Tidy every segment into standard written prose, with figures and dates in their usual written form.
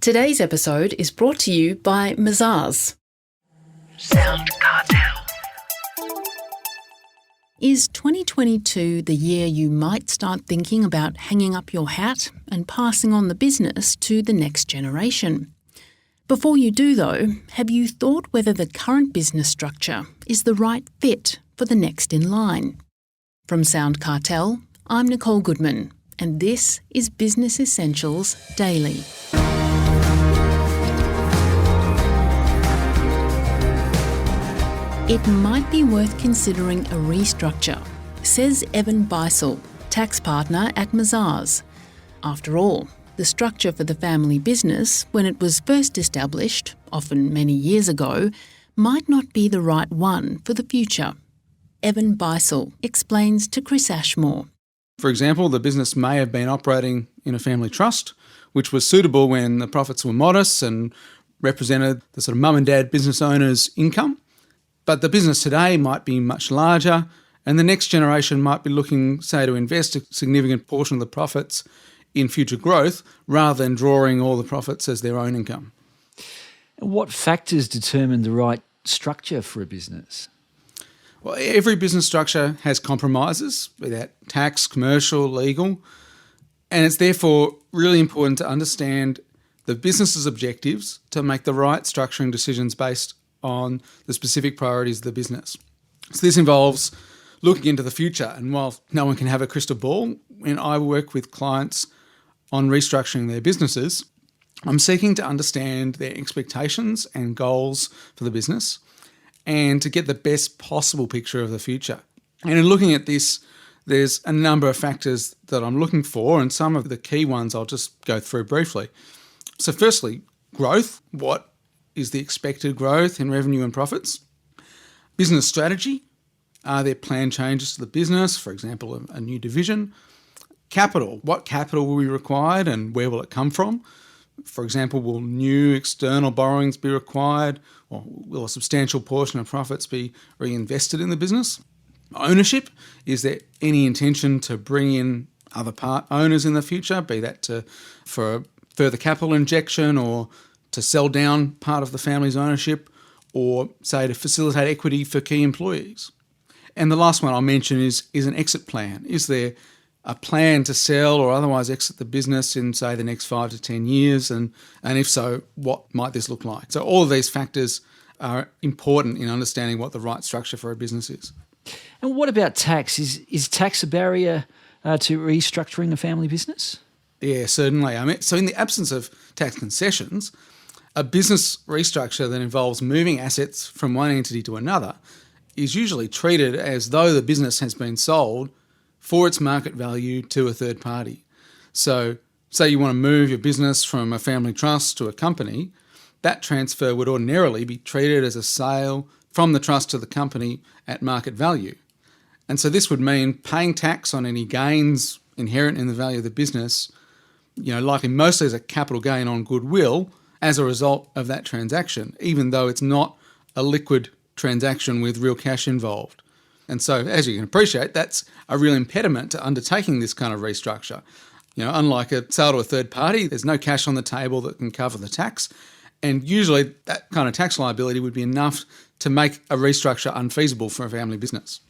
Today's episode is brought to you by Mazars. Sound Cartel. Is 2022 the year you might start thinking about hanging up your hat and passing on the business to the next generation? Before you do, though, have you thought whether the current business structure is the right fit for the next in line? From Sound Cartel, I'm Nicole Goodman, and this is Business Essentials Daily. It might be worth considering a restructure, says Beissel, tax partner at Mazars. After all, the structure for the family business, when it was first established, often many years ago, might not be the right one for the future. Beissel explains to Chris Ashmore. For example, the business may have been operating in a family trust, which was suitable when the profits were modest and represented the sort of mum and dad business owner's income. But the business today might be much larger, and the next generation might be looking, say, to invest a significant portion of the profits in future growth rather than drawing all the profits as their own income. What factors determine the right structure for a business? Well, every business structure has compromises, be that tax, commercial, legal, and it's therefore really important to understand the business's objectives to make the right structuring decisions based on the specific priorities of the business. So this involves looking into the future, and while no one can have a crystal ball, when I work with clients on restructuring their businesses, I'm seeking to understand their expectations and goals for the business and to get the best possible picture of the future. And in looking at this, there's a number of factors that I'm looking for, and some of the key ones I'll just go through briefly. So firstly, growth. What is the expected growth in revenue and profits? Business strategy. Are there planned changes to the business, for example, a new division? Capital. What capital will be required and where will it come from? For example, will new external borrowings be required, or will a substantial portion of profits be reinvested in the business? Ownership. Is there any intention to bring in other part owners in the future, be that for a further capital injection or to sell down part of the family's ownership, or say to facilitate equity for key employees? And the last one I'll mention is an exit plan. Is there a plan to sell or otherwise exit the business in, say, the next 5 to 10 years? And if so, what might this look like? So all of these factors are important in understanding what the right structure for a business is. And what about tax? Is tax a barrier to restructuring a family business? Yeah, certainly. So in the absence of tax concessions, a business restructure that involves moving assets from one entity to another is usually treated as though the business has been sold for its market value to a third party. So say you want to move your business from a family trust to a company, that transfer would ordinarily be treated as a sale from the trust to the company at market value. And so this would mean paying tax on any gains inherent in the value of the business, likely mostly as a capital gain on goodwill as a result of that transaction, even though it's not a liquid transaction with real cash involved. And so, as you can appreciate, that's a real impediment to undertaking this kind of restructure. Unlike a sale to a third party, there's no cash on the table that can cover the tax. And usually that kind of tax liability would be enough to make a restructure unfeasible for a family business.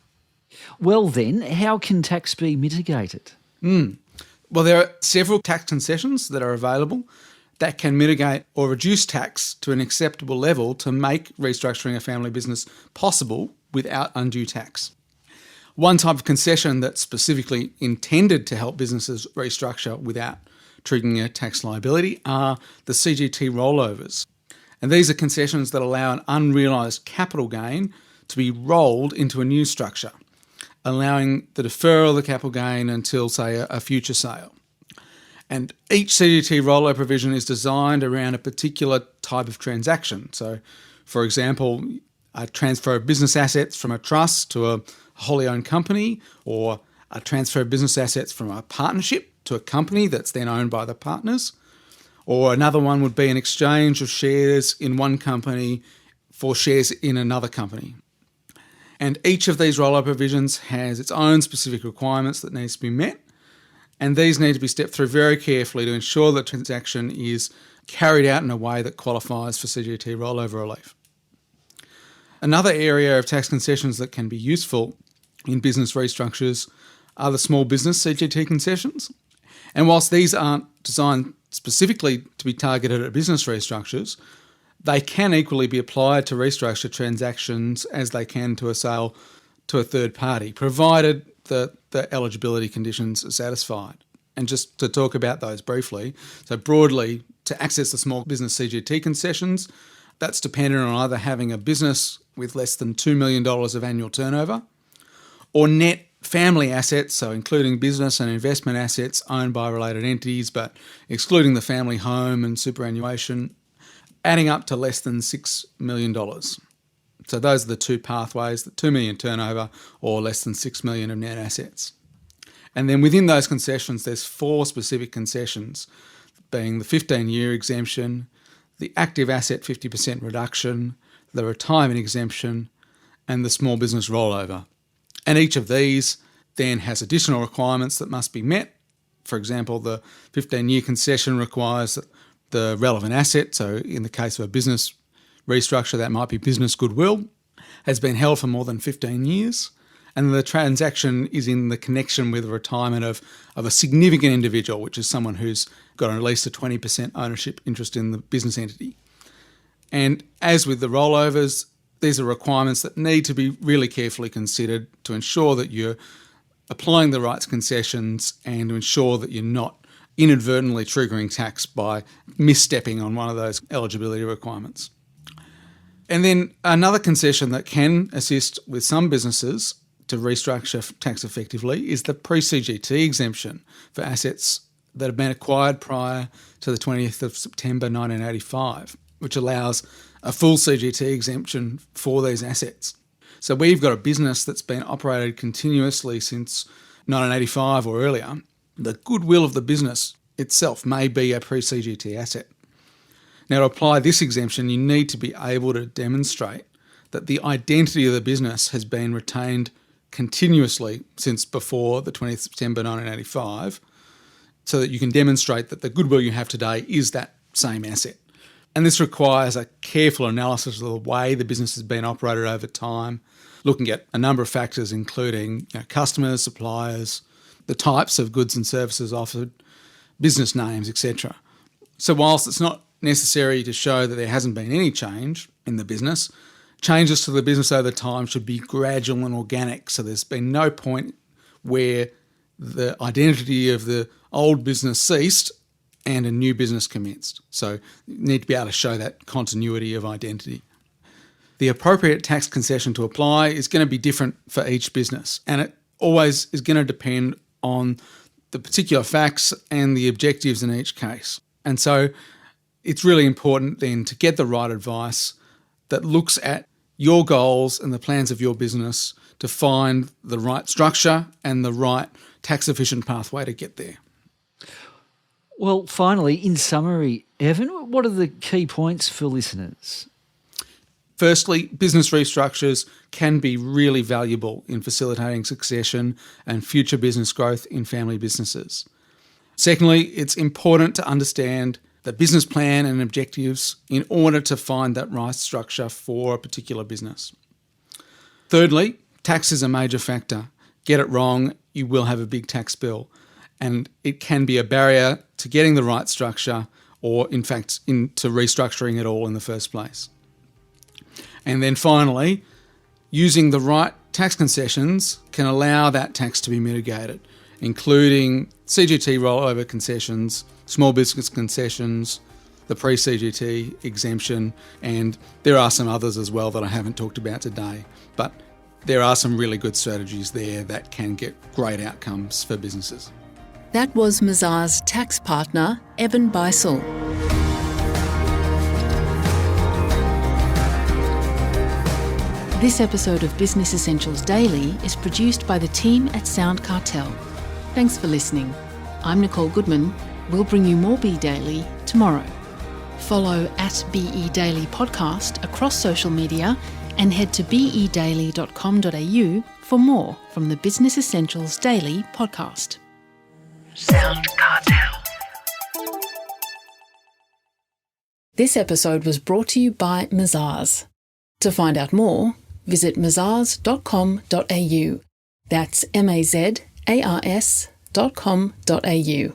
Well then, how can tax be mitigated? Well, there are several tax concessions that are available that can mitigate or reduce tax to an acceptable level to make restructuring a family business possible without undue tax. One type of concession that's specifically intended to help businesses restructure without triggering a tax liability are the CGT rollovers. And these are concessions that allow an unrealised capital gain to be rolled into a new structure, allowing the deferral of the capital gain until, say, a future sale. And each CGT rollover provision is designed around a particular type of transaction. So, for example, a transfer of business assets from a trust to a wholly owned company, or a transfer of business assets from a partnership to a company that's then owned by the partners. Or another one would be an exchange of shares in one company for shares in another company. And each of these rollover provisions has its own specific requirements that needs to be met. And these need to be stepped through very carefully to ensure that transaction is carried out in a way that qualifies for CGT rollover relief. Another area of tax concessions that can be useful in business restructures are the small business CGT concessions. And whilst these aren't designed specifically to be targeted at business restructures, they can equally be applied to restructure transactions as they can to a sale to a third party, provided that the eligibility conditions are satisfied. And just to talk about those briefly, so broadly, to access the small business CGT concessions, that's dependent on either having a business with less than $2 million of annual turnover or net family assets, so including business and investment assets owned by related entities, but excluding the family home and superannuation, adding up to less than $6 million. So those are the two pathways, the 2 million turnover or less than 6 million of net assets. And then within those concessions, there's 4 specific concessions, being the 15-year exemption, the active asset 50% reduction, the retirement exemption, and the small business rollover. And each of these then has additional requirements that must be met. For example, the 15-year concession requires the relevant asset, so in the case of a business restructure, that might be business goodwill, has been held for more than 15 years, and the transaction is in the connection with the retirement of a significant individual, which is someone who's got at least a 20% ownership interest in the business entity. And as with the rollovers, these are requirements that need to be really carefully considered to ensure that you're applying the right concessions and to ensure that you're not inadvertently triggering tax by misstepping on one of those eligibility requirements. And then another concession that can assist with some businesses to restructure tax effectively is the pre-CGT exemption for assets that have been acquired prior to the 20th of September 1985, which allows a full CGT exemption for these assets. So we've got a business that's been operated continuously since 1985 or earlier. The goodwill of the business itself may be a pre-CGT asset. Now, to apply this exemption, you need to be able to demonstrate that the identity of the business has been retained continuously since before the 20th of September 1985, so that you can demonstrate that the goodwill you have today is that same asset. And this requires a careful analysis of the way the business has been operated over time, looking at a number of factors, including customers, suppliers, the types of goods and services offered, business names, etc. So whilst it's not necessary to show that there hasn't been any change in the business, changes to the business over time should be gradual and organic. So there's been no point where the identity of the old business ceased and a new business commenced. So you need to be able to show that continuity of identity. The appropriate tax concession to apply is going to be different for each business, and it always is going to depend on the particular facts and the objectives in each case. And so it's really important then to get the right advice that looks at your goals and the plans of your business to find the right structure and the right tax efficient pathway to get there. Well, finally, in summary, Evan, what are the key points for listeners? Firstly, business restructures can be really valuable in facilitating succession and future business growth in family businesses. Secondly, it's important to understand the business plan and objectives in order to find that right structure for a particular business. Thirdly, tax is a major factor. Get it wrong, you will have a big tax bill, and it can be a barrier to getting the right structure or, in fact, into restructuring it all in the first place. And then finally, using the right tax concessions can allow that tax to be mitigated, including CGT rollover concessions, small business concessions, the pre-CGT exemption, and there are some others as well that I haven't talked about today. But there are some really good strategies there that can get great outcomes for businesses. That was Mazars tax partner, Evan Beissel. This episode of Business Essentials Daily is produced by the team at Sound Cartel. Thanks for listening. I'm Nicole Goodman. We'll bring you more Be Daily tomorrow. Follow at BE Daily Podcast across social media and head to bedaily.com.au for more from the Business Essentials Daily podcast. Sound Cartel. This episode was brought to you by Mazars. To find out more, visit mazars.com.au. That's mazars.com.au.